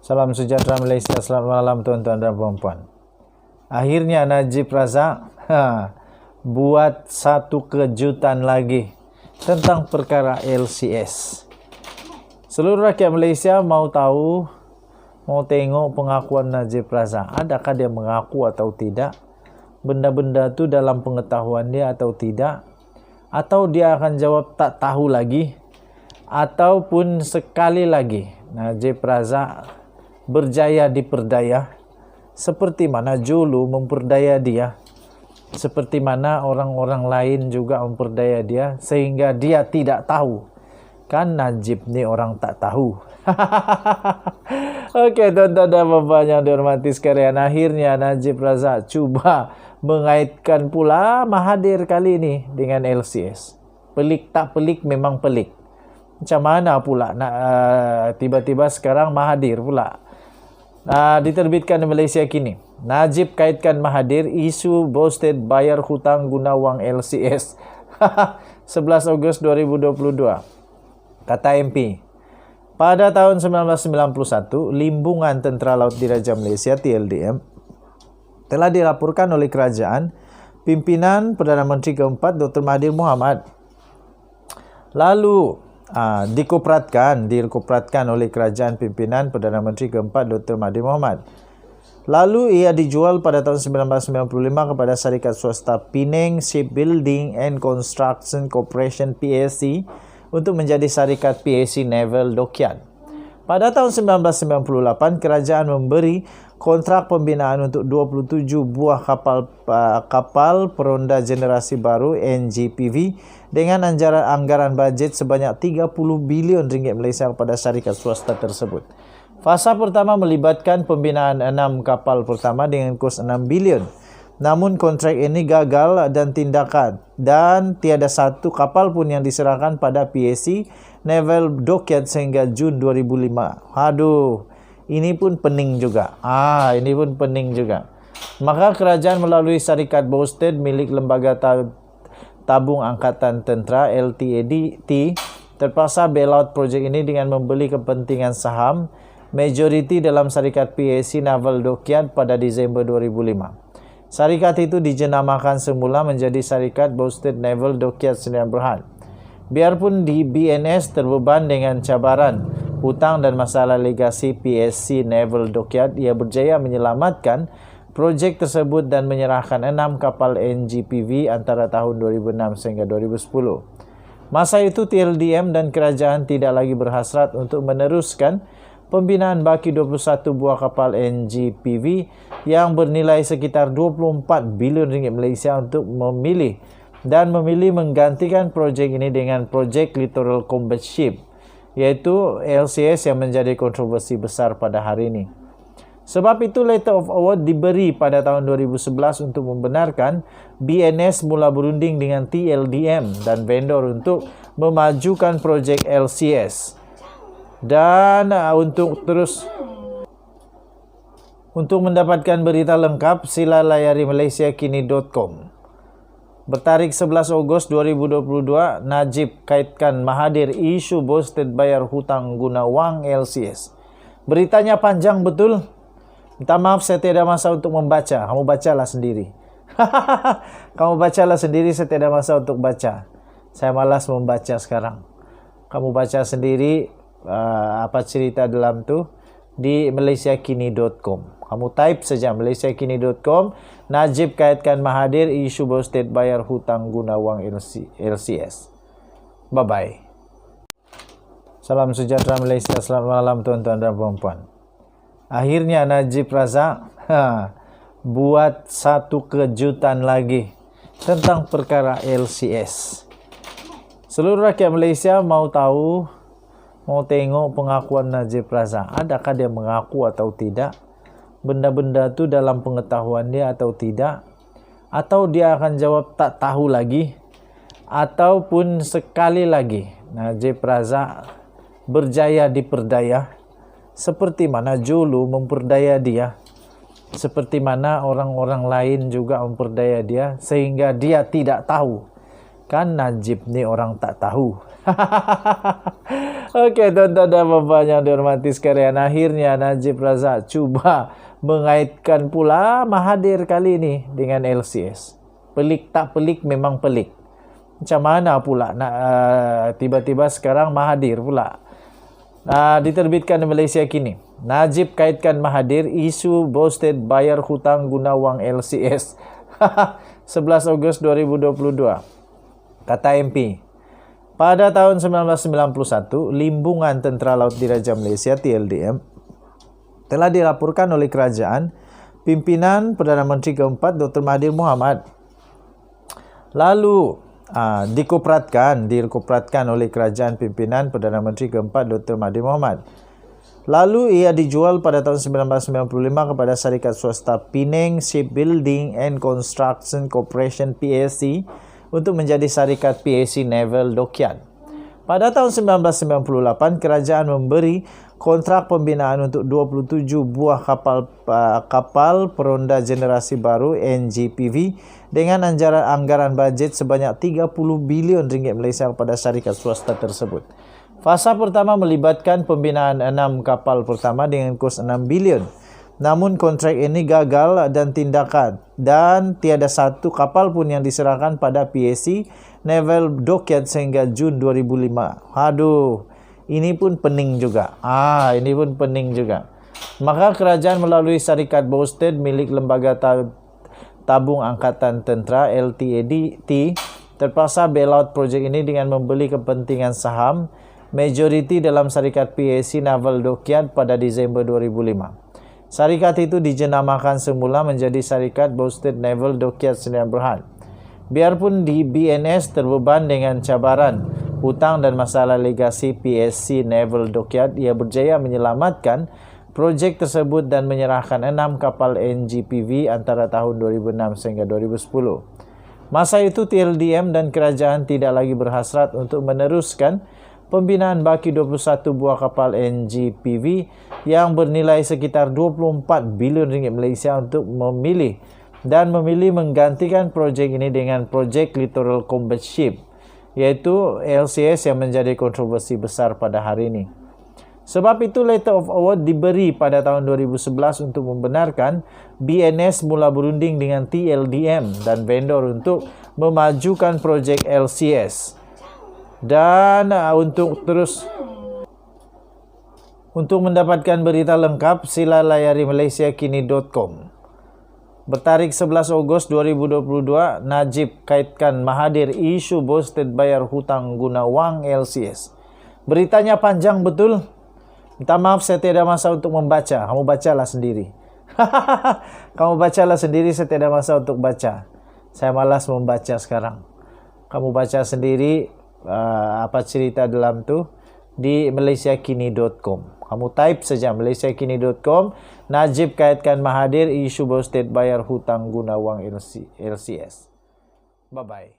Salam sejahtera Malaysia, selamat malam tuan-tuan dan puan-puan. Akhirnya Najib Razak buat satu kejutan lagi tentang perkara LCS. Seluruh rakyat Malaysia mau tahu, mau tengok pengakuan Najib Razak. Adakah dia mengaku atau tidak? Benda-benda itu dalam pengetahuan dia atau tidak? Atau dia akan jawab tak tahu lagi? Ataupun sekali lagi Najib Razak berjaya diperdaya seperti mana Julu memperdaya dia, seperti mana orang-orang lain juga memperdaya dia sehingga dia tidak tahu. Kan Najib ni orang tak tahu. Okey tuan-tuan dan puan-puan yang dihormati sekalian, akhirnya Najib Razak cuba mengaitkan pula Mahathir kali ini dengan LCS. Pelik tak pelik, memang pelik. Macam mana pula nak tiba-tiba sekarang Mahathir pula diterbitkan di Malaysia kini. Najib kaitkan Mahathir isu boosted bayar hutang guna wang LCS. 11 Ogos 2022. Kata MP, pada tahun 1991, Limbungan Tentera Laut Diraja Malaysia TLDM telah dilaporkan oleh kerajaan pimpinan Perdana Menteri keempat Dr. Mahathir Mohamad. Lalu dikopratkan oleh kerajaan pimpinan Perdana Menteri keempat Dr. Mahathir Mohamad. Lalu ia dijual pada tahun 1995 kepada syarikat swasta Penang Shipbuilding and Construction Corporation PSC untuk menjadi syarikat PSC Naval Dockyard. Pada tahun 1998, kerajaan memberi kontrak pembinaan untuk 27 buah kapal peronda generasi baru NGPV dengan anggaran bajet sebanyak 30 bilion ringgit Malaysia kepada syarikat swasta tersebut. Fasa pertama melibatkan pembinaan 6 kapal pertama dengan kos 6 bilion. Namun kontrak ini gagal dan tiada satu kapal pun yang diserahkan pada PSC Naval Dockyard sehingga Jun 2005. Aduh, ini pun pening juga. Ini pun pening juga. Maka kerajaan melalui syarikat boosted milik Lembaga Tabung Angkatan Tentera LTADT terpaksa bailout projek ini dengan membeli kepentingan saham majoriti dalam syarikat PSC Naval Dockyard pada Disember 2005. Syarikat itu dijenamakan semula menjadi Syarikat Boosted Naval Dockyard Sdn Bhd. Biarpun di BNS terbeban dengan cabaran hutang dan masalah legasi PSC Naval Dockyard, ia berjaya menyelamatkan projek tersebut dan menyerahkan 6 kapal NGPV antara tahun 2006 sehingga 2010. Masa itu TLDM dan kerajaan tidak lagi berhasrat untuk meneruskan pembinaan baki 21 buah kapal NGPV yang bernilai sekitar 24 bilion ringgit Malaysia untuk memilih menggantikan projek ini dengan projek Littoral Combat Ship, iaitu LCS yang menjadi kontroversi besar pada hari ini. Sebab itu letter of award diberi pada tahun 2011 untuk membenarkan BNS mula berunding dengan TLDM dan vendor untuk memajukan projek LCS. Dan untuk mendapatkan berita lengkap, sila layari malaysiakini.com. Bertarikh 11 Ogos 2022, Najib kaitkan Mahathir isu boosted bayar hutang guna wang LCS. Beritanya panjang betul. Minta maaf, saya tidak ada masa untuk membaca. Kamu bacalah sendiri. Saya tidak ada masa untuk baca. Saya malas membaca sekarang. Kamu baca sendiri apa cerita dalam tu di malaysiakini.com. Kamu type saja malaysiakini.com, Najib kaitkan Mahathir isu boosted bayar hutang guna wang LCS. Bye bye. Salam sejahtera Malaysia, selamat malam tuan-tuan dan puan-puan. Akhirnya Najib Razak buat satu kejutan lagi tentang perkara LCS. Seluruh rakyat Malaysia mau tahu, mau tengok pengakuan Najib Razak. Adakah dia mengaku atau tidak? Benda-benda itu dalam pengetahuan dia atau tidak? Atau dia akan jawab tak tahu lagi? Ataupun sekali lagi Najib Razak berjaya diperdaya seperti mana Julu memperdaya dia, seperti mana orang-orang lain juga memperdaya dia sehingga dia tidak tahu. Kan Najib ni orang tak tahu. Oke, tuan-tuan dan puan yang dihormati sekalian, akhirnya Najib Razak cuba mengaitkan pula Mahathir kali ini dengan LCS. Pelik tak pelik, memang pelik. Macam mana pula nak tiba-tiba sekarang Mahathir pula diterbitkan di Malaysia kini. Najib kaitkan Mahathir isu boosted bayar hutang guna wang LCS. 11 Ogos 2022. Kata MP, pada tahun 1991, Limbungan Tentera Laut Diraja Malaysia TLDM telah dilaporkan oleh kerajaan pimpinan Perdana Menteri keempat Dr. Mahathir Mohamad. Lalu dikopratkan oleh kerajaan pimpinan Perdana Menteri keempat Dr. Mahathir Mohamad. Lalu ia dijual pada tahun 1995 kepada syarikat swasta Penang Shipbuilding and Construction Corporation PLC untuk menjadi syarikat PAC Naval Dockyard. Pada tahun 1998, kerajaan memberi kontrak pembinaan untuk 27 buah kapal peronda generasi baru NGPV dengan anggaran bajet sebanyak 30 bilion ringgit Malaysia kepada syarikat swasta tersebut. Fasa pertama melibatkan pembinaan 6 kapal pertama dengan kos 6 bilion. Namun kontrak ini gagal dan tiada satu kapal pun yang diserahkan pada PAC Naval Dockyard sehingga Jun 2005. Aduh, ini pun pening juga. Ini pun pening juga. Maka kerajaan melalui syarikat boosted milik Lembaga Tabung Angkatan Tentera LTADT terpaksa bailout projek ini dengan membeli kepentingan saham majoriti dalam syarikat PAC Naval Dockyard pada Disember 2005. Syarikat itu dijenamakan semula menjadi Syarikat Boosted Naval Dockyard Sdn Bhd. Biarpun di BNS terbeban dengan cabaran hutang dan masalah legasi PSC Naval Dockyard, ia berjaya menyelamatkan projek tersebut dan menyerahkan 6 kapal NGPV antara tahun 2006 sehingga 2010. Masa itu TLDM dan kerajaan tidak lagi berhasrat untuk meneruskan pembinaan baki 21 buah kapal NGPV yang bernilai sekitar 24 bilion ringgit Malaysia untuk memilih menggantikan projek ini dengan projek Littoral Combat Ship, iaitu LCS yang menjadi kontroversi besar pada hari ini. Sebab itu letter of award diberi pada tahun 2011 untuk membenarkan BNS mula berunding dengan TLDM dan vendor untuk memajukan projek LCS. Dan untuk mendapatkan berita lengkap, sila layari malaysiakini.com. Bertarikh 11 Ogos 2022, Najib kaitkan Mahathir isu boosted bayar hutang guna wang LCS. Beritanya panjang betul. Minta maaf, saya tidak ada masa untuk membaca. Kamu bacalah sendiri. Saya tidak ada masa untuk baca. Saya malas membaca sekarang. Kamu baca sendiri apa cerita dalam tu di malaysiakini.com. Kamu type saja malaysiakini.com, Najib kaitkan Mahathir isu boosted bayar hutang guna wang LCS. Bye bye.